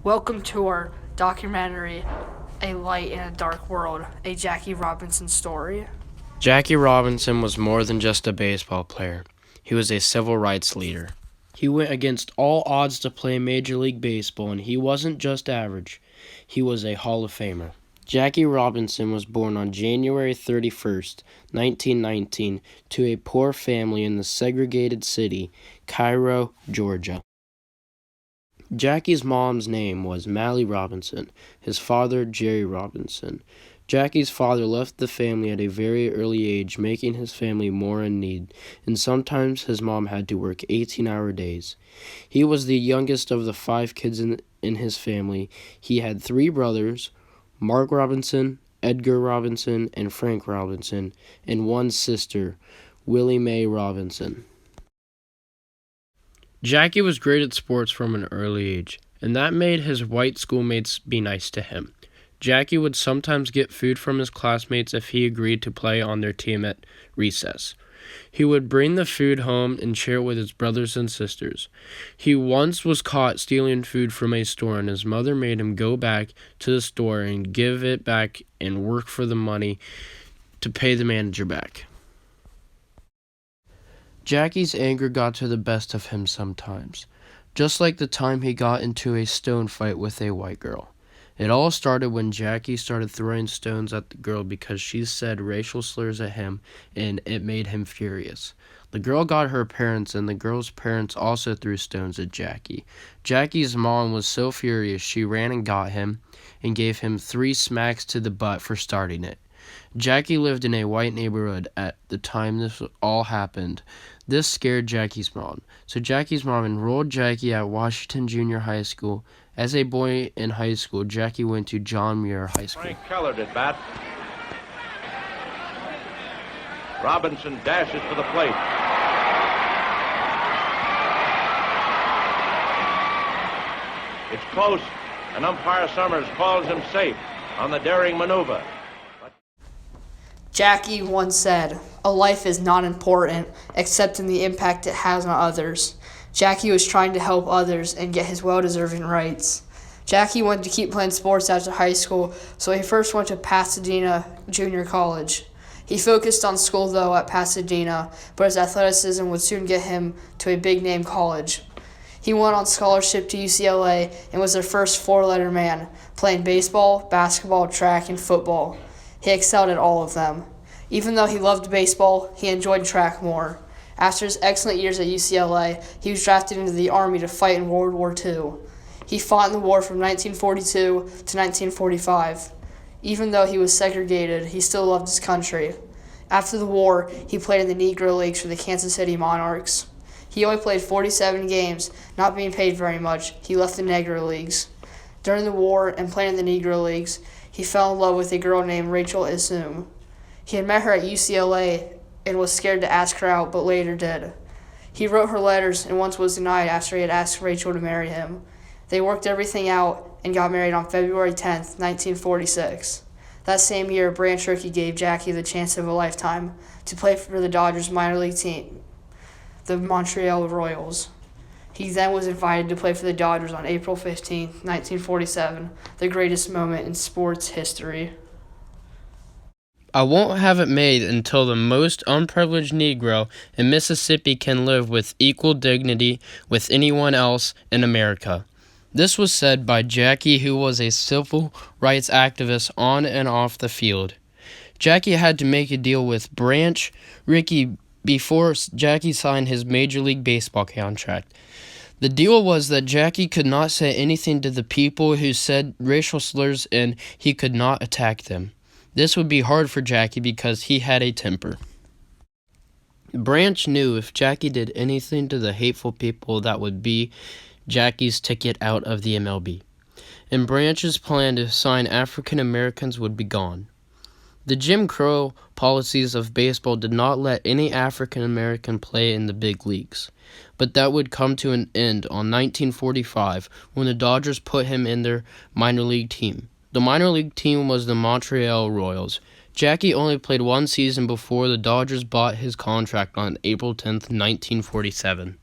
Welcome to our documentary, A Light in a Dark World, a Jackie Robinson story. Jackie Robinson was more than just a baseball player. He was a civil rights leader. He went against all odds to play Major League Baseball, and he wasn't just average. He was a Hall of Famer. Jackie Robinson was born on January 31st, 1919, to a poor family in the segregated city, Cairo, Georgia. Jackie's mom's name was Mally Robinson, his father Jerry Robinson. Jackie's father left the family at a very early age, making his family more in need, and sometimes his mom had to work 18-hour days. He was the youngest of the 5 kids in his family. He had 3 brothers, Mark Robinson, Edgar Robinson, and Frank Robinson, and 1 sister, Willie Mae Robinson. Jackie was great at sports from an early age, and that made his white schoolmates be nice to him. Jackie would sometimes get food from his classmates if he agreed to play on their team at recess. He would bring the food home and share it with his brothers and sisters. He once was caught stealing food from a store, and his mother made him go back to the store and give it back and work for the money to pay the manager back. Jackie's anger got to the best of him sometimes, just like the time he got into a stone fight with a white girl. It all started when Jackie started throwing stones at the girl because she said racial slurs at him, and it made him furious. The girl got her parents, and the girl's parents also threw stones at Jackie. Jackie's mom was so furious she ran and got him and gave him 3 smacks to the butt for starting it. Jackie lived in a white neighborhood at the time this all happened. This scared Jackie's mom, so Jackie's mom enrolled Jackie at Washington Junior High School. As a boy in high school, Jackie went to John Muir High School. Frank Kellert at bat. Robinson dashes for the plate. It's close, and umpire Summers calls him safe on the daring maneuver. Jackie once said, "A life is not important except in the impact it has on others." Jackie was trying to help others and get his well-deserving rights. Jackie wanted to keep playing sports after high school, so he first went to Pasadena Junior College. He focused on school, though, at Pasadena, but his athleticism would soon get him to a big-name college. He went on scholarship to UCLA and was their first 4-letter man, playing baseball, basketball, track, and football. He excelled at all of them. Even though he loved baseball, he enjoyed track more. After his excellent years at UCLA, he was drafted into the Army to fight in World War II. He fought in the war from 1942 to 1945. Even though he was segregated, he still loved his country. After the war, he played in the Negro Leagues for the Kansas City Monarchs. He only played 47 games, not being paid very much. He left the Negro Leagues. During the war and playing in the Negro Leagues, he fell in love with a girl named Rachel Isum. He had met her at UCLA and was scared to ask her out, but later did. He wrote her letters and once was denied after he had asked Rachel to marry him. They worked everything out and got married on February 10th, 1946. That same year, Branch Rickey gave Jackie the chance of a lifetime to play for the Dodgers minor league team, the Montreal Royals. He then was invited to play for the Dodgers on April 15, 1947, the greatest moment in sports history. I won't have it made until the most unprivileged Negro in Mississippi can live with equal dignity with anyone else in America. This was said by Jackie, who was a civil rights activist on and off the field. Jackie had to make a deal with Branch Rickey before Jackie signed his Major League Baseball contract. The deal was that Jackie could not say anything to the people who said racial slurs, and he could not attack them. This would be hard for Jackie because he had a temper. Branch knew if Jackie did anything to the hateful people, that would be Jackie's ticket out of the MLB, and Branch's plan to sign African Americans would be gone. The Jim Crow policies of baseball did not let any African American play in the big leagues, but that would come to an end on 1945 when the Dodgers put him in their minor league team. The minor league team was the Montreal Royals. Jackie only played 1 season before the Dodgers bought his contract on April 10, 1947.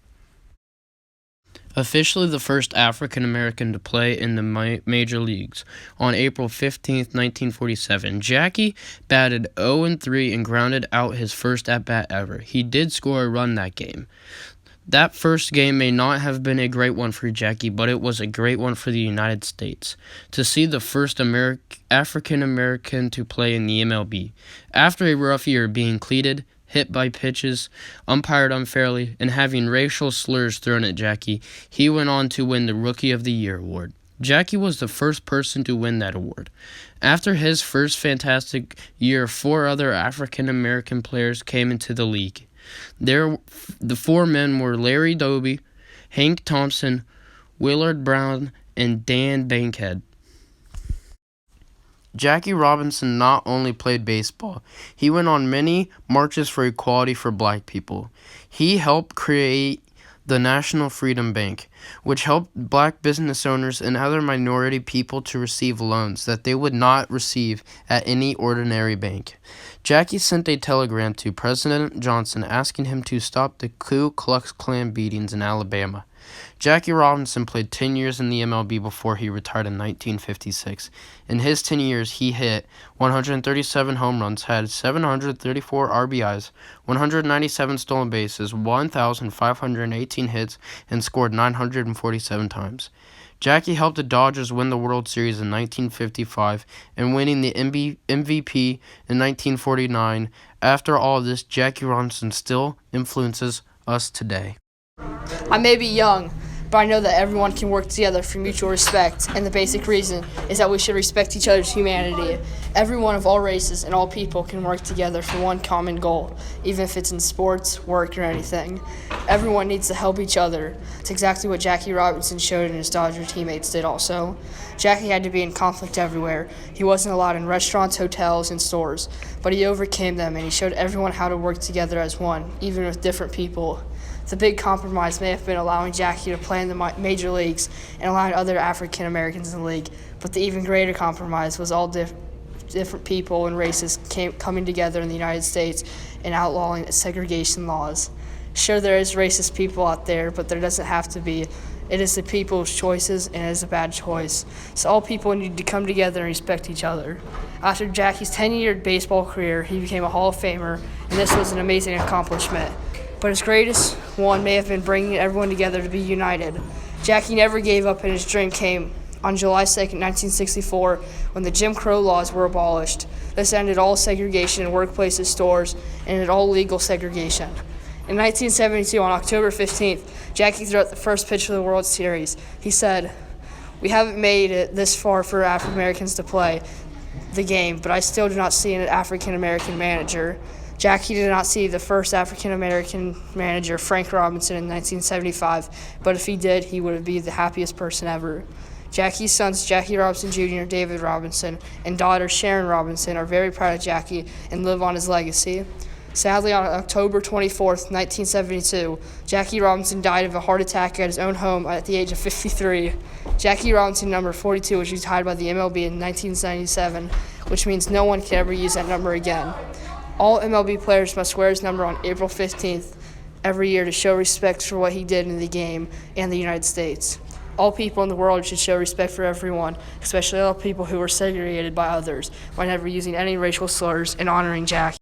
officially the first African American to play in the major leagues. On April 15, 1947, Jackie batted 0-3 and grounded out his first at-bat ever. He did score a run that game. That first game may not have been a great one for Jackie, but it was a great one for the United States, to see the first African American to play in the MLB. After a rough year being cleated, hit by pitches, umpired unfairly, and having racial slurs thrown at Jackie, he went on to win the Rookie of the Year award. Jackie was the first person to win that award. After his first fantastic year, 4 other African American players came into the league. The 4 men were Larry Doby, Hank Thompson, Willard Brown, and Dan Bankhead. Jackie Robinson not only played baseball, he went on many marches for equality for black people. He helped create the National Freedom Bank, which helped black business owners and other minority people to receive loans that they would not receive at any ordinary bank. Jackie sent a telegram to President Johnson asking him to stop the Ku Klux Klan beatings in Alabama. Jackie Robinson played 10 years in the MLB before he retired in 1956. In his 10 years, he hit 137 home runs, had 734 RBIs, 197 stolen bases, 1,518 hits, and scored 947 times. Jackie helped the Dodgers win the World Series in 1955 and winning the MVP in 1949. After all this, Jackie Robinson still influences us today. I may be young, but I know that everyone can work together for mutual respect, and the basic reason is that we should respect each other's humanity. Everyone of all races and all people can work together for one common goal, even if it's in sports, work, or anything. Everyone needs to help each other. It's exactly what Jackie Robinson showed and his Dodger teammates did also. Jackie had to be in conflict everywhere. He wasn't allowed in restaurants, hotels, and stores, but he overcame them, and he showed everyone how to work together as one, even with different people. The big compromise may have been allowing Jackie to play in the major leagues and allowing other African Americans in the league, but the even greater compromise was all different people and races coming together in the United States and outlawing segregation laws. Sure, there is racist people out there, but there doesn't have to be. It is the people's choices, and it is a bad choice. So all people need to come together and respect each other. After Jackie's 10-year baseball career, he became a Hall of Famer, and this was an amazing accomplishment. But his greatest one may have been bringing everyone together to be united. Jackie never gave up, and his dream came on July 2, 1964, when the Jim Crow laws were abolished. This ended all segregation in workplaces, stores, and ended all legal segregation. In 1972, on October 15th, Jackie threw out the first pitch of the World Series. He said, "We haven't made it this far for African Americans to play the game, but I still do not see an African American manager." Jackie did not see the first African-American manager, Frank Robinson, in 1975, but if he did, he would be the happiest person ever. Jackie's sons, Jackie Robinson Jr., David Robinson, and daughter Sharon Robinson, are very proud of Jackie and live on his legacy. Sadly, on October 24th, 1972, Jackie Robinson died of a heart attack at his own home at the age of 53. Jackie Robinson, number 42, was retired by the MLB in 1997, which means no one can ever use that number again. All MLB players must wear his number on April 15th every year to show respect for what he did in the game and the United States. All people in the world should show respect for everyone, especially all people who were segregated by others, by never using any racial slurs and honoring Jackie.